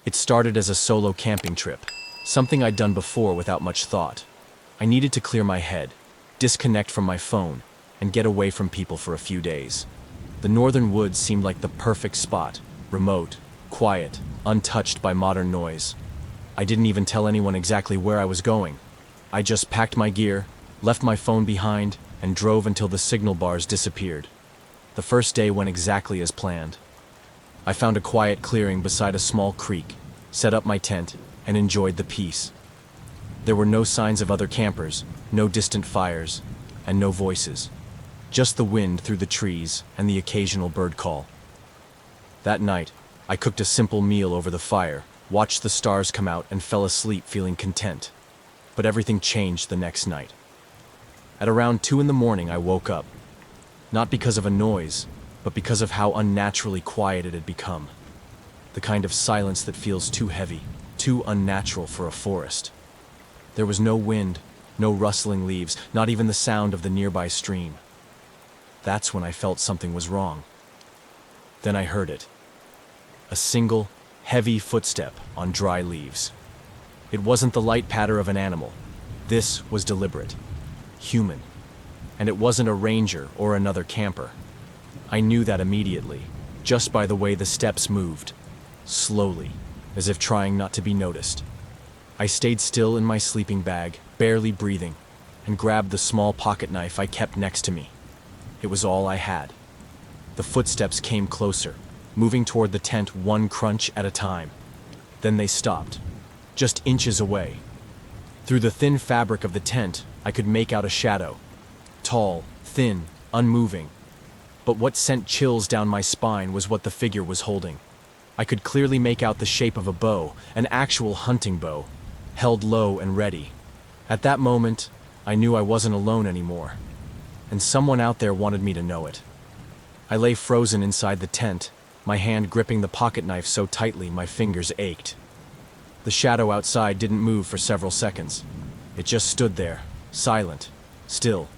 It started as a solo camping trip, something I'd done before without much thought. I needed to clear my head, disconnect from my phone, and get away from people for a few days. The northern woods seemed like the perfect spot, remote, quiet, untouched by modern noise. I didn't even tell anyone exactly where I was going. I just packed my gear, left my phone behind, and drove until the signal bars disappeared. The first day went exactly as planned. I found a quiet clearing beside a small creek, set up my tent, and enjoyed the peace. There were no signs of other campers, no distant fires, and no voices. Just the wind through the trees and the occasional bird call. That night, I cooked a simple meal over the fire, watched the stars come out, and fell asleep feeling content. But everything changed the next night. At around 2 in the morning, I woke up. Not because of a noise, but because of how unnaturally quiet it had become. The kind of silence that feels too heavy, too unnatural for a forest. There was no wind, no rustling leaves, not even the sound of the nearby stream. That's when I felt something was wrong. Then I heard it. A single, heavy footstep on dry leaves. It wasn't the light patter of an animal. This was deliberate, human. And it wasn't a ranger or another camper. I knew that immediately, just by the way the steps moved, slowly, as if trying not to be noticed. I stayed still in my sleeping bag, barely breathing, and grabbed the small pocket knife I kept next to me. It was all I had. The footsteps came closer, moving toward the tent one crunch at a time. Then they stopped, just inches away. Through the thin fabric of the tent, I could make out a shadow. Tall, thin, unmoving. But what sent chills down my spine was what the figure was holding. I could clearly make out the shape of a bow, an actual hunting bow, held low and ready. At that moment, I knew I wasn't alone anymore, and someone out there wanted me to know it. I lay frozen inside the tent, my hand gripping the pocket knife so tightly my fingers ached. The shadow outside didn't move for several seconds. It just stood there, silent, still,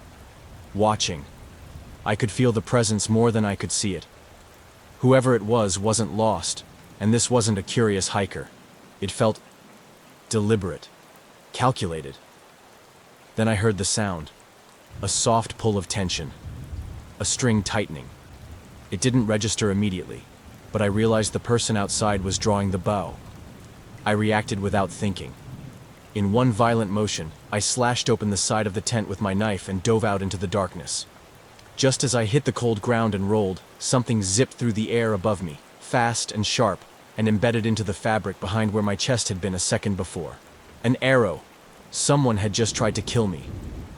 watching. I could feel the presence more than I could see it. Whoever it was wasn't lost, and this wasn't a curious hiker. It felt deliberate, calculated. Then I heard the sound, a soft pull of tension, a string tightening. It didn't register immediately, but I realized the person outside was drawing the bow. I reacted without thinking. In one violent motion, I slashed open the side of the tent with my knife and dove out into the darkness. Just as I hit the cold ground and rolled, something zipped through the air above me, fast and sharp, and embedded into the fabric behind where my chest had been a second before. An arrow. Someone had just tried to kill me.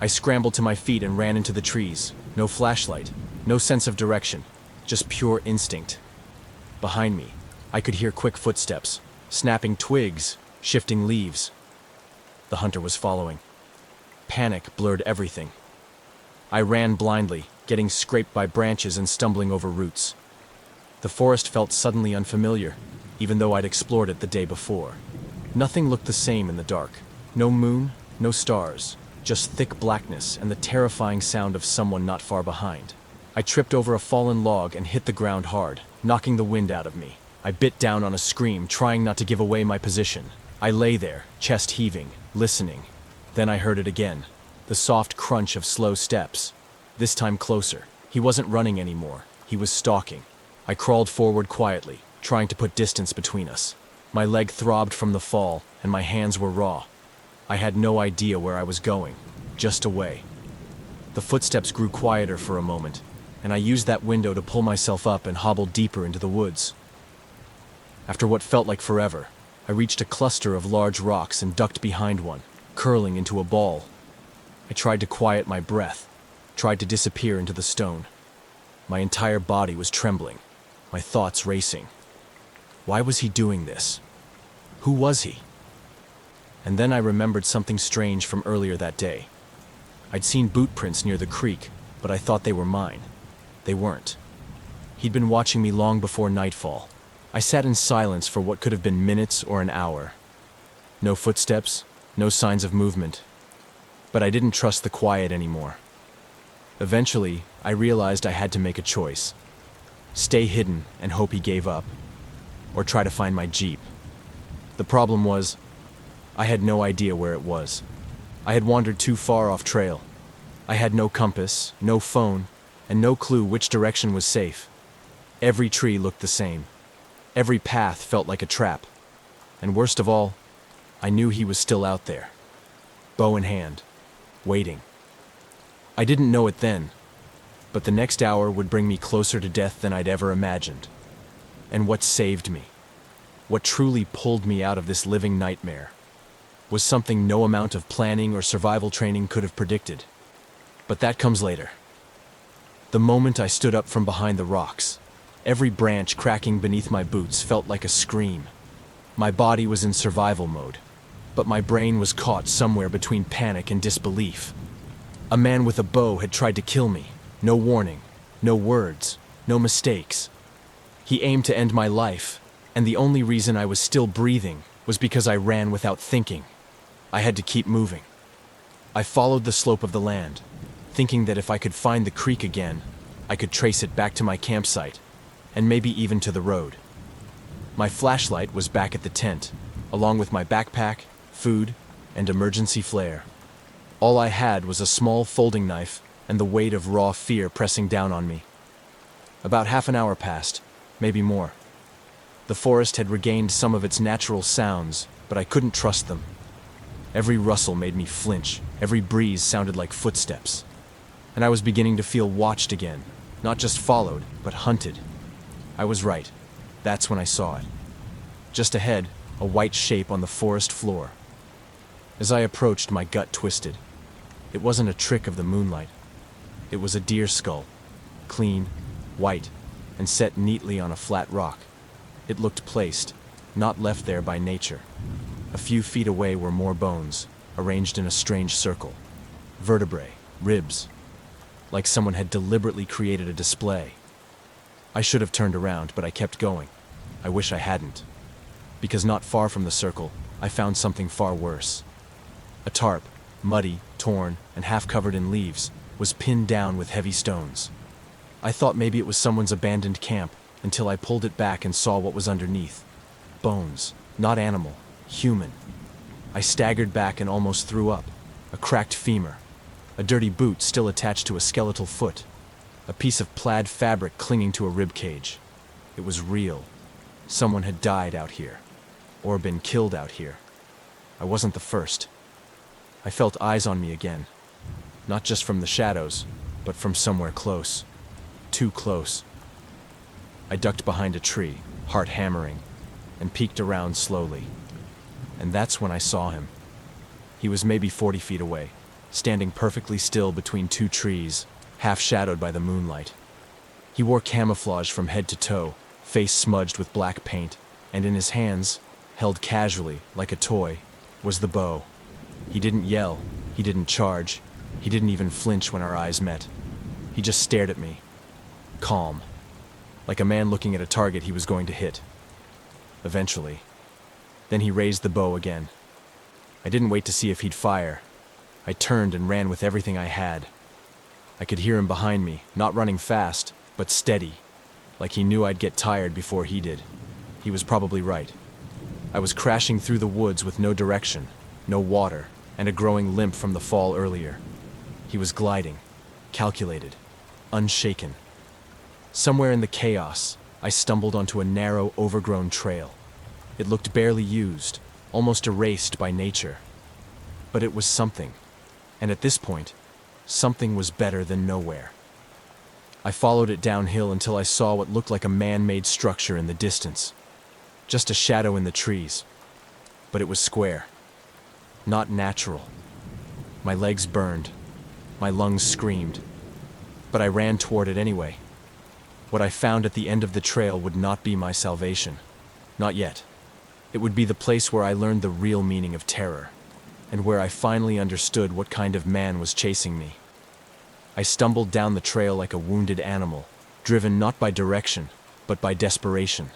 I scrambled to my feet and ran into the trees. No flashlight, no sense of direction, just pure instinct. Behind me, I could hear quick footsteps, snapping twigs, shifting leaves. The hunter was following. Panic blurred everything. I ran blindly, getting scraped by branches and stumbling over roots. The forest felt suddenly unfamiliar, even though I'd explored it the day before. Nothing looked the same in the dark. No moon, no stars, just thick blackness and the terrifying sound of someone not far behind. I tripped over a fallen log and hit the ground hard, knocking the wind out of me. I bit down on a scream, trying not to give away my position. I lay there, chest heaving, listening. Then I heard it again, the soft crunch of slow steps. This time closer. He wasn't running anymore. He was stalking. I crawled forward quietly, trying to put distance between us. My leg throbbed from the fall, and my hands were raw. I had no idea where I was going, just away. The footsteps grew quieter for a moment, and I used that window to pull myself up and hobble deeper into the woods. After what felt like forever, I reached a cluster of large rocks and ducked behind one, curling into a ball. I tried to quiet my breath, tried to disappear into the stone. My entire body was trembling, my thoughts racing. Why was he doing this? Who was he? And then I remembered something strange from earlier that day. I'd seen boot prints near the creek, but I thought they were mine. They weren't. He'd been watching me long before nightfall. I sat in silence for what could have been minutes or an hour. No footsteps, no signs of movement. But I didn't trust the quiet anymore. Eventually, I realized I had to make a choice. Stay hidden and hope he gave up, or try to find my Jeep. The problem was, I had no idea where it was. I had wandered too far off trail. I had no compass, no phone, and no clue which direction was safe. Every tree looked the same. Every path felt like a trap. And worst of all, I knew he was still out there, bow in hand, waiting. I didn't know it then, but the next hour would bring me closer to death than I'd ever imagined. And what saved me, what truly pulled me out of this living nightmare, was something no amount of planning or survival training could have predicted. But that comes later. The moment I stood up from behind the rocks, every branch cracking beneath my boots felt like a scream. My body was in survival mode, but my brain was caught somewhere between panic and disbelief. A man with a bow had tried to kill me. No warning, no words, no mistakes. He aimed to end my life, and the only reason I was still breathing was because I ran without thinking. I had to keep moving. I followed the slope of the land, thinking that if I could find the creek again, I could trace it back to my campsite, and maybe even to the road. My flashlight was back at the tent, along with my backpack, food, and emergency flare. All I had was a small folding knife and the weight of raw fear pressing down on me. About half an hour passed, maybe more. The forest had regained some of its natural sounds, but I couldn't trust them. Every rustle made me flinch, every breeze sounded like footsteps. And I was beginning to feel watched again, not just followed, but hunted. I was right. That's when I saw it. Just ahead, a white shape on the forest floor. As I approached, my gut twisted. It wasn't a trick of the moonlight. It was a deer skull, clean, white, and set neatly on a flat rock. It looked placed, not left there by nature. A few feet away were more bones, arranged in a strange circle. Vertebrae, ribs, like someone had deliberately created a display. I should have turned around, but I kept going. I wish I hadn't. Because not far from the circle, I found something far worse. A tarp, muddy, torn, and half covered in leaves, was pinned down with heavy stones. I thought maybe it was someone's abandoned camp, until I pulled it back and saw what was underneath. Bones, not animal, human. I staggered back and almost threw up. A cracked femur, a dirty boot still attached to a skeletal foot, a piece of plaid fabric clinging to a rib cage. It was real. Someone had died out here, or been killed out here. I wasn't the first. I felt eyes on me again, not just from the shadows, but from somewhere close. Too close. I ducked behind a tree, heart hammering, and peeked around slowly. And that's when I saw him. He was maybe 40 feet away, standing perfectly still between two trees, half shadowed by the moonlight. He wore camouflage from head to toe, face smudged with black paint, and in his hands, held casually, like a toy, was the bow. He didn't yell, he didn't charge, he didn't even flinch when our eyes met. He just stared at me, calm, like a man looking at a target he was going to hit. Eventually. Then he raised the bow again. I didn't wait to see if he'd fire. I turned and ran with everything I had. I could hear him behind me, not running fast, but steady, like he knew I'd get tired before he did. He was probably right. I was crashing through the woods with no direction, no water, and a growing limp from the fall earlier. He was gliding, calculated, unshaken. Somewhere in the chaos, I stumbled onto a narrow, overgrown trail. It looked barely used, almost erased by nature. But it was something, and at this point, something was better than nowhere. I followed it downhill until I saw what looked like a man-made structure in the distance. Just a shadow in the trees. But it was square. Not natural. My legs burned. My lungs screamed. But I ran toward it anyway. What I found at the end of the trail would not be my salvation. Not yet. It would be the place where I learned the real meaning of terror, and where I finally understood what kind of man was chasing me. I stumbled down the trail like a wounded animal, driven not by direction, but by desperation.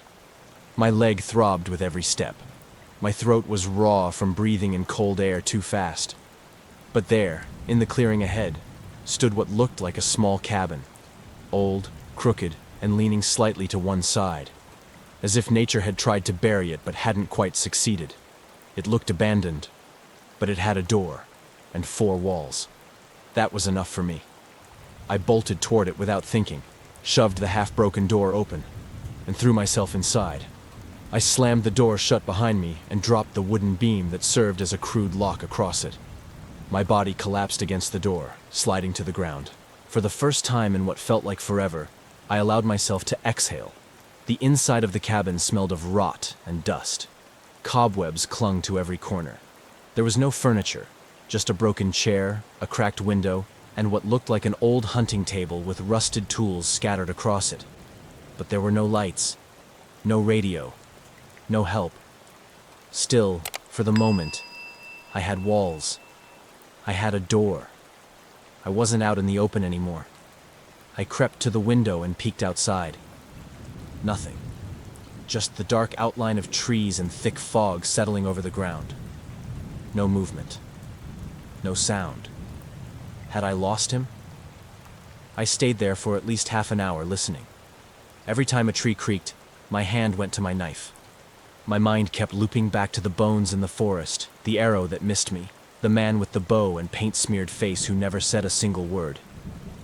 My leg throbbed with every step. My throat was raw from breathing in cold air too fast. But there, in the clearing ahead, stood what looked like a small cabin, old, crooked, and leaning slightly to one side. as if nature had tried to bury it but hadn't quite succeeded. It looked abandoned, but it had a door and 4 walls. That was enough for me. I bolted toward it without thinking, shoved the half-broken door open, and threw myself inside. I slammed the door shut behind me and dropped the wooden beam that served as a crude lock across it. My body collapsed against the door, sliding to the ground. For the first time in what felt like forever, I allowed myself to exhale. The inside of the cabin smelled of rot and dust. Cobwebs clung to every corner. There was no furniture, just a broken chair, a cracked window, and what looked like an old hunting table with rusted tools scattered across it. But there were no lights, no radio, no help. Still, for the moment, I had walls. I had a door. I wasn't out in the open anymore. I crept to the window and peeked outside. Nothing. Just the dark outline of trees and thick fog settling over the ground. No movement. No sound. Had I lost him? I stayed there for at least half an hour listening. Every time a tree creaked, my hand went to my knife. My mind kept looping back to the bones in the forest, the arrow that missed me, the man with the bow and paint-smeared face who never said a single word.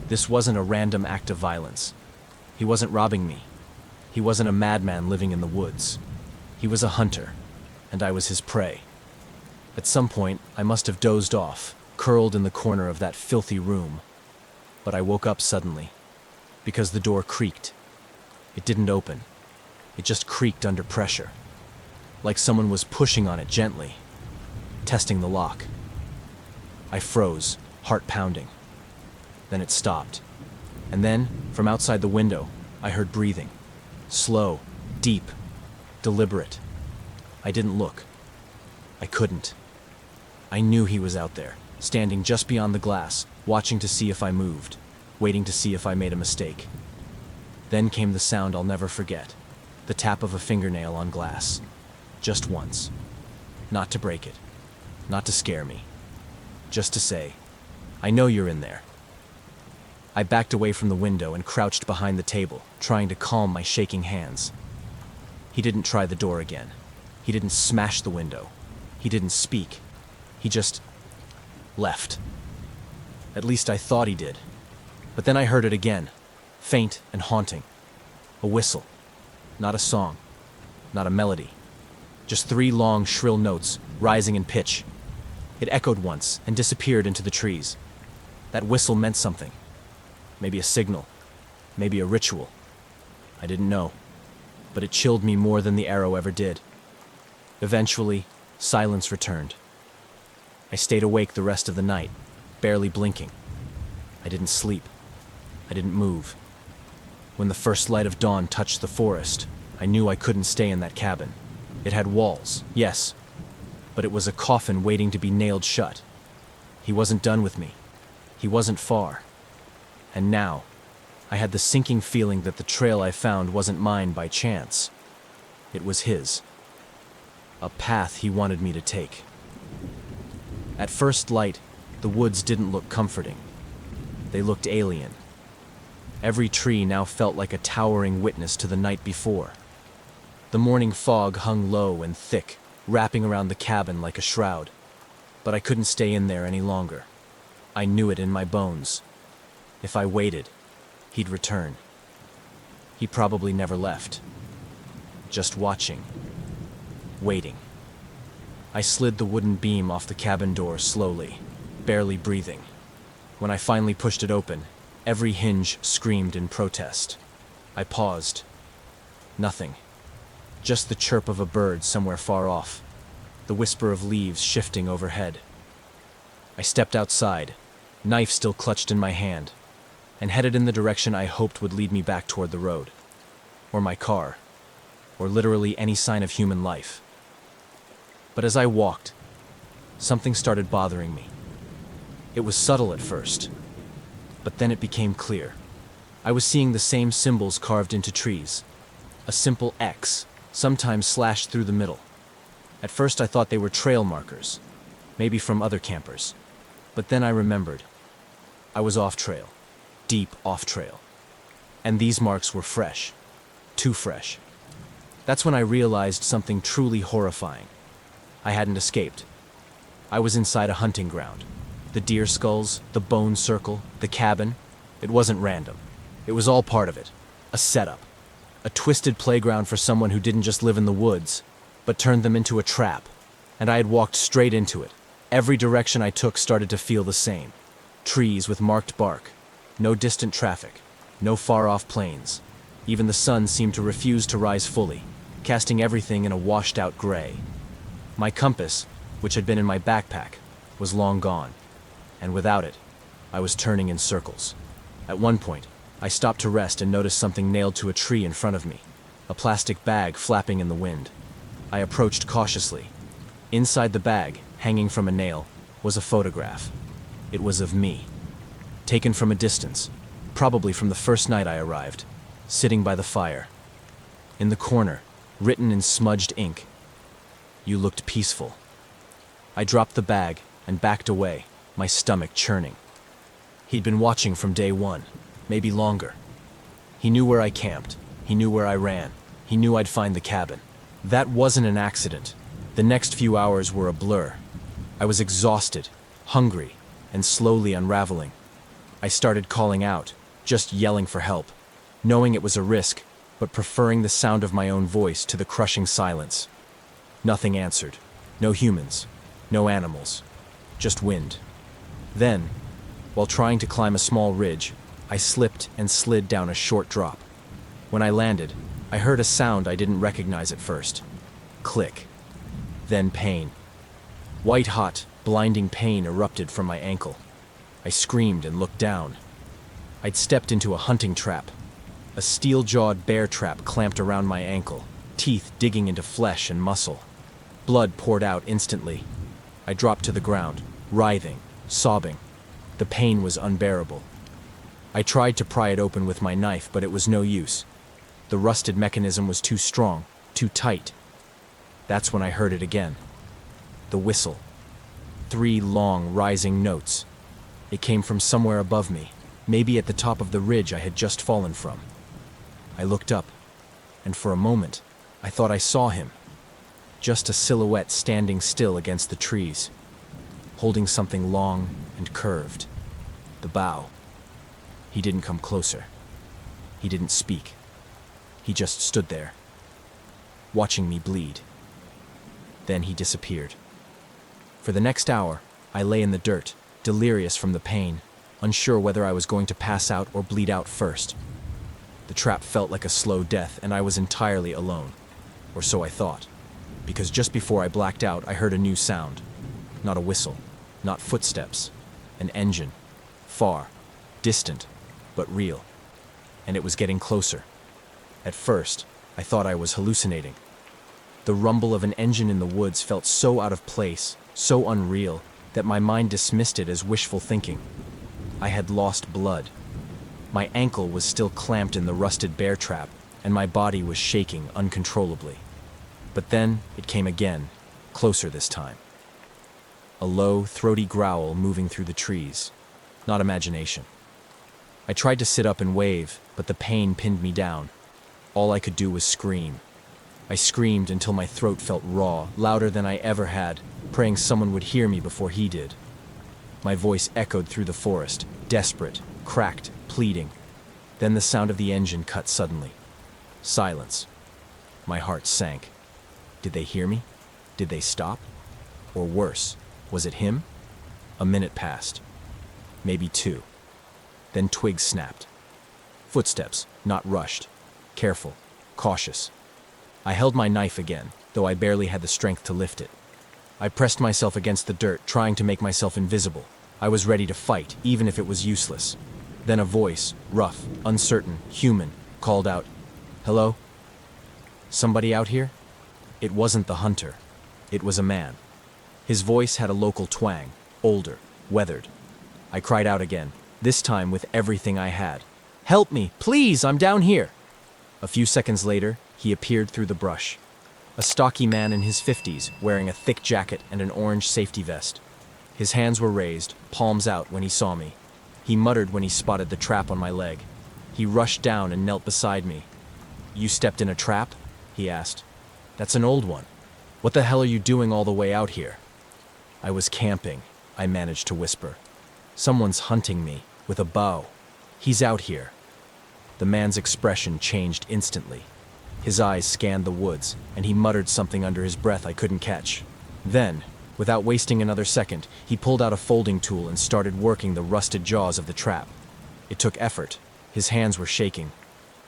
This wasn't a random act of violence. He wasn't robbing me. He wasn't a madman living in the woods. He was a hunter, and I was his prey. At some point, I must have dozed off, curled in the corner of that filthy room. But I woke up suddenly, because the door creaked. It didn't open. It just creaked under pressure, like someone was pushing on it gently, testing the lock. I froze, heart pounding. Then it stopped. And then, from outside the window, I heard breathing. Slow, deep, deliberate. I didn't look. I couldn't. I knew he was out there, standing just beyond the glass, watching to see if I moved, waiting to see if I made a mistake. Then came the sound I'll never forget, the tap of a fingernail on glass. Just once. Not to break it, not to scare me, just to say, I know you're in there. I backed away from the window and crouched behind the table, trying to calm my shaking hands. He didn't try the door again. He didn't smash the window. He didn't speak. He just left. At least I thought he did. But then I heard it again, faint and haunting. A whistle. Not a song. Not a melody. Just 3 long, shrill notes, rising in pitch. It echoed once and disappeared into the trees. That whistle meant something. Maybe a signal. Maybe a ritual. I didn't know. But it chilled me more than the arrow ever did. Eventually, silence returned. I stayed awake the rest of the night, barely blinking. I didn't sleep. I didn't move. When the first light of dawn touched the forest, I knew I couldn't stay in that cabin. It had walls, yes, but it was a coffin waiting to be nailed shut. He wasn't done with me. He wasn't far. And now, I had the sinking feeling that the trail I found wasn't mine by chance. It was his. A path he wanted me to take. At first light, the woods didn't look comforting. They looked alien. Every tree now felt like a towering witness to the night before. The morning fog hung low and thick, wrapping around the cabin like a shroud. But I couldn't stay in there any longer. I knew it in my bones. If I waited, he'd return. He probably never left. Just watching. Waiting. I slid the wooden beam off the cabin door slowly, barely breathing. When I finally pushed it open, every hinge screamed in protest. I paused. Nothing. Just the chirp of a bird somewhere far off, the whisper of leaves shifting overhead. I stepped outside, knife still clutched in my hand, and headed in the direction I hoped would lead me back toward the road, or my car, or literally any sign of human life. But as I walked, something started bothering me. It was subtle at first, but then it became clear. I was seeing the same symbols carved into trees. A simple X, sometimes slashed through the middle. At first I thought they were trail markers, maybe from other campers. But then I remembered. I was off trail, deep off trail. And these marks were fresh, too fresh. That's when I realized something truly horrifying. I hadn't escaped. I was inside a hunting ground. The deer skulls, the bone circle, the cabin. It wasn't random. It was all part of it. A setup. A twisted playground for someone who didn't just live in the woods, but turned them into a trap. And I had walked straight into it. Every direction I took started to feel the same. Trees with marked bark. No distant traffic. No far-off plains. Even the sun seemed to refuse to rise fully, casting everything in a washed-out gray. My compass, which had been in my backpack, was long gone. And without it, I was turning in circles. At one point, I stopped to rest and noticed something nailed to a tree in front of me, a plastic bag flapping in the wind. I approached cautiously. Inside the bag, hanging from a nail, was a photograph. It was of me, taken from a distance, probably from the first night I arrived, sitting by the fire. In the corner, written in smudged ink, "You looked peaceful." I dropped the bag and backed away, my stomach churning. He'd been watching from day one, maybe longer. He knew where I camped. He knew where I ran. He knew I'd find the cabin. That wasn't an accident. The next few hours were a blur. I was exhausted, hungry, and slowly unraveling. I started calling out, just yelling for help, knowing it was a risk, but preferring the sound of my own voice to the crushing silence. Nothing answered. No humans. No animals. Just wind. Then, while trying to climb a small ridge, I slipped and slid down a short drop. When I landed, I heard a sound I didn't recognize at first. Click. Then pain. White-hot, blinding pain erupted from my ankle. I screamed and looked down. I'd stepped into a hunting trap. A steel-jawed bear trap clamped around my ankle, teeth digging into flesh and muscle. Blood poured out instantly. I dropped to the ground, writhing, sobbing. The pain was unbearable. I tried to pry it open with my knife, but it was no use. The rusted mechanism was too strong, too tight. That's when I heard it again. The whistle. 3 long, rising notes. It came from somewhere above me, maybe at the top of the ridge I had just fallen from. I looked up, and for a moment, I thought I saw him. Just a silhouette standing still against the trees, holding something long and curved. The bough. He didn't come closer. He didn't speak. He just stood there, watching me bleed. Then he disappeared. For the next hour, I lay in the dirt, delirious from the pain, unsure whether I was going to pass out or bleed out first. The trap felt like a slow death, and I was entirely alone. Or so I thought. Because just before I blacked out, I heard a new sound. Not a whistle, not footsteps. An engine. Far, distant, but real. And it was getting closer. At first, I thought I was hallucinating. The rumble of an engine in the woods felt so out of place, so unreal, that my mind dismissed it as wishful thinking. I had lost blood. My ankle was still clamped in the rusted bear trap, and my body was shaking uncontrollably. But then it came again, closer this time. A low, throaty growl moving through the trees. Not imagination. I tried to sit up and wave, but the pain pinned me down. All I could do was scream. I screamed until my throat felt raw, louder than I ever had, praying someone would hear me before he did. My voice echoed through the forest, desperate, cracked, pleading. Then the sound of the engine cut suddenly. Silence. My heart sank. Did they hear me? Did they stop? Or worse, was it him? A minute passed. Maybe 2. Then twigs snapped. Footsteps, not rushed. Careful, cautious. I held my knife again, though I barely had the strength to lift it. I pressed myself against the dirt, trying to make myself invisible. I was ready to fight, even if it was useless. Then a voice, rough, uncertain, human, called out, "Hello? Somebody out here?" It wasn't the hunter. It was a man. His voice had a local twang, older, weathered. I cried out again, this time with everything I had. "Help me, please, I'm down here." A few seconds later, he appeared through the brush. A stocky man in his 50s, wearing a thick jacket and an orange safety vest. His hands were raised, palms out when he saw me. He muttered when he spotted the trap on my leg. He rushed down and knelt beside me. "You stepped in a trap?" he asked. "That's an old one. What the hell are you doing all the way out here?" "I was camping," I managed to whisper. "Someone's hunting me, with a bow. He's out here." The man's expression changed instantly. His eyes scanned the woods, and he muttered something under his breath I couldn't catch. Then, without wasting another second, he pulled out a folding tool and started working the rusted jaws of the trap. It took effort. His hands were shaking.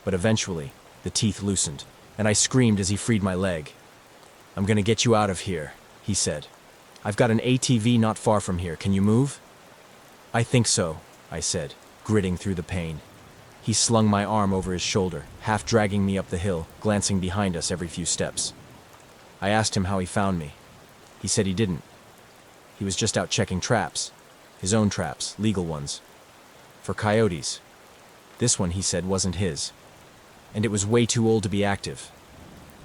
But eventually, the teeth loosened, and I screamed as he freed my leg. "I'm gonna get you out of here," he said. "I've got an ATV not far from here. Can you move?" "I think so," I said, gritting through the pain. He slung my arm over his shoulder, half dragging me up the hill, glancing behind us every few steps. I asked him how he found me. He said he didn't. He was just out checking traps. His own traps, legal ones. For coyotes. This one, he said, wasn't his. And it was way too old to be active.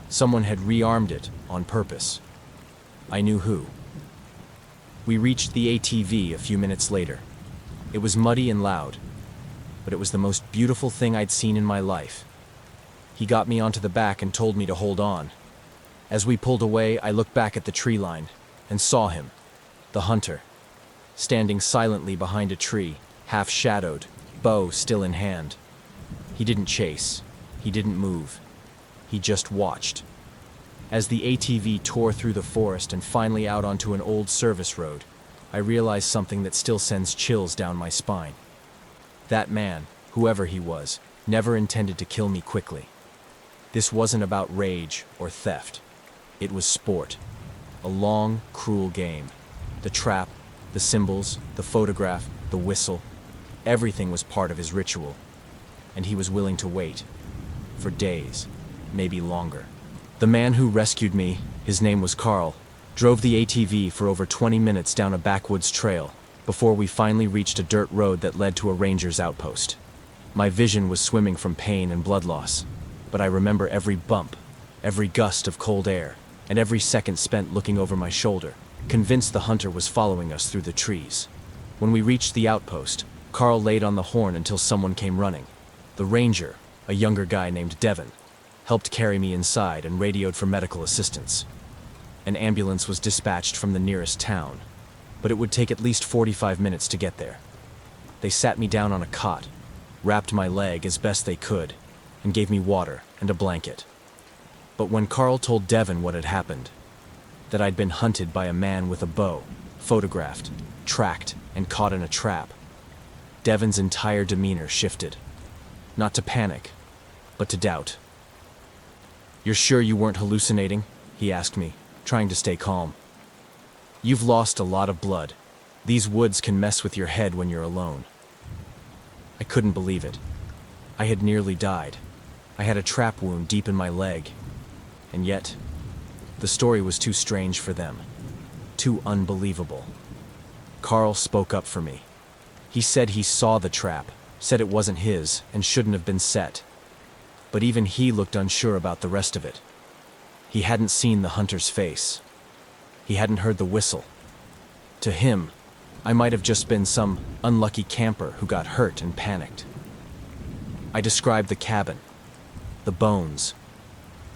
Someone had rearmed it on purpose. I knew who. We reached the ATV a few minutes later. It was muddy and loud, but it was the most beautiful thing I'd seen in my life. He got me onto the back and told me to hold on. As we pulled away, I looked back at the tree line and saw him, the hunter, standing silently behind a tree, half-shadowed, bow still in hand. He didn't chase. He didn't move. He just watched. As the ATV tore through the forest and finally out onto an old service road, I realized something that still sends chills down my spine. That man, whoever he was, never intended to kill me quickly. This wasn't about rage or theft. It was sport. A long, cruel game. The trap, the symbols, the photograph, the whistle, everything was part of his ritual. And he was willing to wait. For days, maybe longer. The man who rescued me, his name was Carl, drove the ATV for over 20 minutes down a backwoods trail before we finally reached a dirt road that led to a ranger's outpost. My vision was swimming from pain and blood loss, but I remember every bump, every gust of cold air, and every second spent looking over my shoulder, convinced the hunter was following us through the trees. When we reached the outpost, Carl laid on the horn until someone came running. The ranger, a younger guy named Devin, helped carry me inside and radioed for medical assistance. An ambulance was dispatched from the nearest town, but it would take at least 45 minutes to get there. They sat me down on a cot, wrapped my leg as best they could, and gave me water and a blanket. But when Carl told Devin what had happened, that I'd been hunted by a man with a bow, photographed, tracked, and caught in a trap, Devin's entire demeanor shifted. Not to panic, but to doubt. "You're sure you weren't hallucinating?" he asked me, trying to stay calm. "You've lost a lot of blood. These woods can mess with your head when you're alone." I couldn't believe it. I had nearly died. I had a trap wound deep in my leg. And yet, the story was too strange for them. Too unbelievable. Carl spoke up for me. He said he saw the trap, said it wasn't his and shouldn't have been set. But even he looked unsure about the rest of it. He hadn't seen the hunter's face. He hadn't heard the whistle. To him, I might have just been some unlucky camper who got hurt and panicked. I described the cabin, the bones,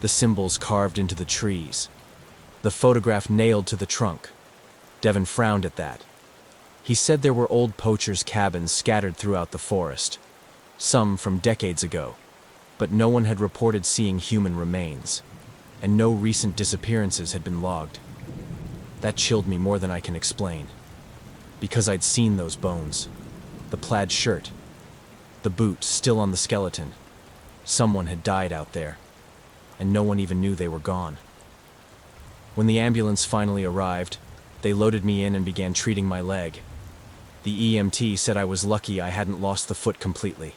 the symbols carved into the trees, the photograph nailed to the trunk. Devin frowned at that. He said there were old poachers' cabins scattered throughout the forest, some from decades ago, but no one had reported seeing human remains, and no recent disappearances had been logged. That chilled me more than I can explain, because I'd seen those bones, the plaid shirt, the boot still on the skeleton. Someone had died out there, and no one even knew they were gone. When the ambulance finally arrived, they loaded me in and began treating my leg. The EMT said I was lucky I hadn't lost the foot completely.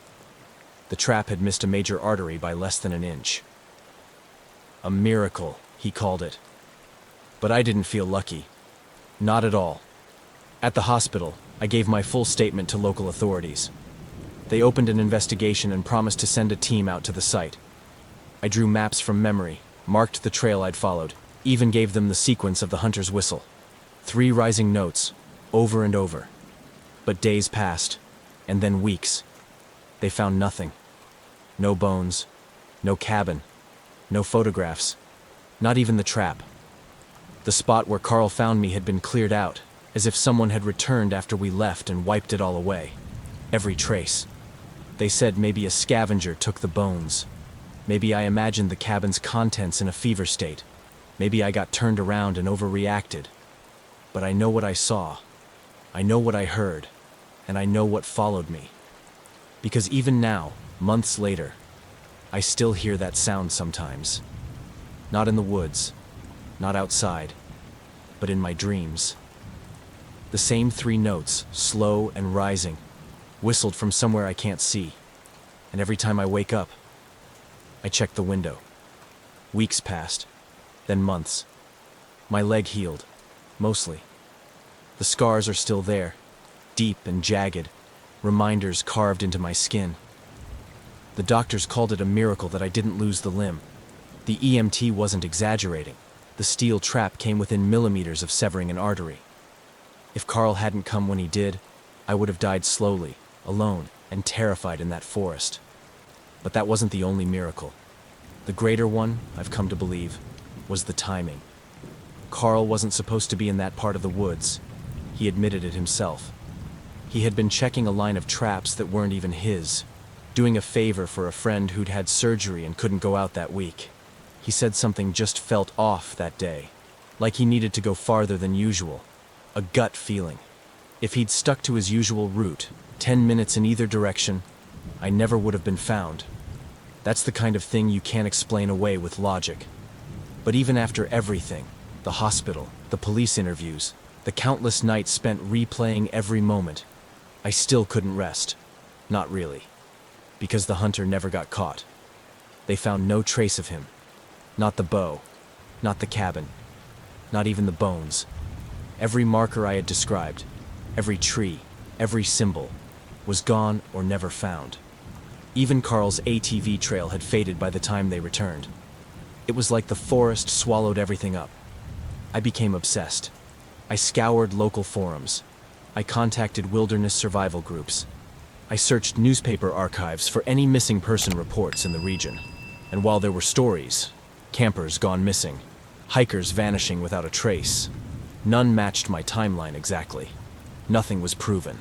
The trap had missed a major artery by less than an inch. A miracle, he called it. But I didn't feel lucky. Not at all. At the hospital, I gave my full statement to local authorities. They opened an investigation and promised to send a team out to the site. I drew maps from memory, marked the trail I'd followed, even gave them the sequence of the hunter's whistle. 3 rising notes, over and over. But days passed, and then weeks. They found nothing. No bones, no cabin, No photographs. Not even the trap. The spot where Carl found me had been cleared out, as if someone had returned after we left and wiped it all away. Every trace. They said maybe a scavenger took the bones. Maybe I imagined the cabin's contents in a fever state. Maybe I got turned around and overreacted. But I know what I saw. I know what I heard. And I know what followed me. Because even now, months later, I still hear that sound sometimes. Not in the woods, not outside, but in my dreams. The same 3 notes, slow and rising, whistled from somewhere I can't see. And every time I wake up, I check the window. Weeks passed, then months. My leg healed, mostly. The scars are still there, deep and jagged, reminders carved into my skin. The doctors called it a miracle that I didn't lose the limb. The EMT wasn't exaggerating. The steel trap came within millimeters of severing an artery. If Carl hadn't come when he did, I would have died slowly, alone, and terrified in that forest. But that wasn't the only miracle. The greater one, I've come to believe, was the timing. Carl wasn't supposed to be in that part of the woods. He admitted it himself. He had been checking a line of traps that weren't even his, doing a favor for a friend who'd had surgery and couldn't go out that week. He said something just felt off that day, like he needed to go farther than usual. A gut feeling. If he'd stuck to his usual route, 10 minutes in either direction, I never would have been found. That's the kind of thing you can't explain away with logic. But even after everything, the hospital, the police interviews, the countless nights spent replaying every moment, I still couldn't rest. Not really. Because the hunter never got caught. They found no trace of him. Not the bow, not the cabin, not even the bones. Every marker I had described, every tree, every symbol, was gone or never found. Even Carl's ATV trail had faded by the time they returned. It was like the forest swallowed everything up. I became obsessed. I scoured local forums. I contacted wilderness survival groups. I searched newspaper archives for any missing person reports in the region. And while there were stories, campers gone missing, hikers vanishing without a trace, none matched my timeline exactly. Nothing was proven.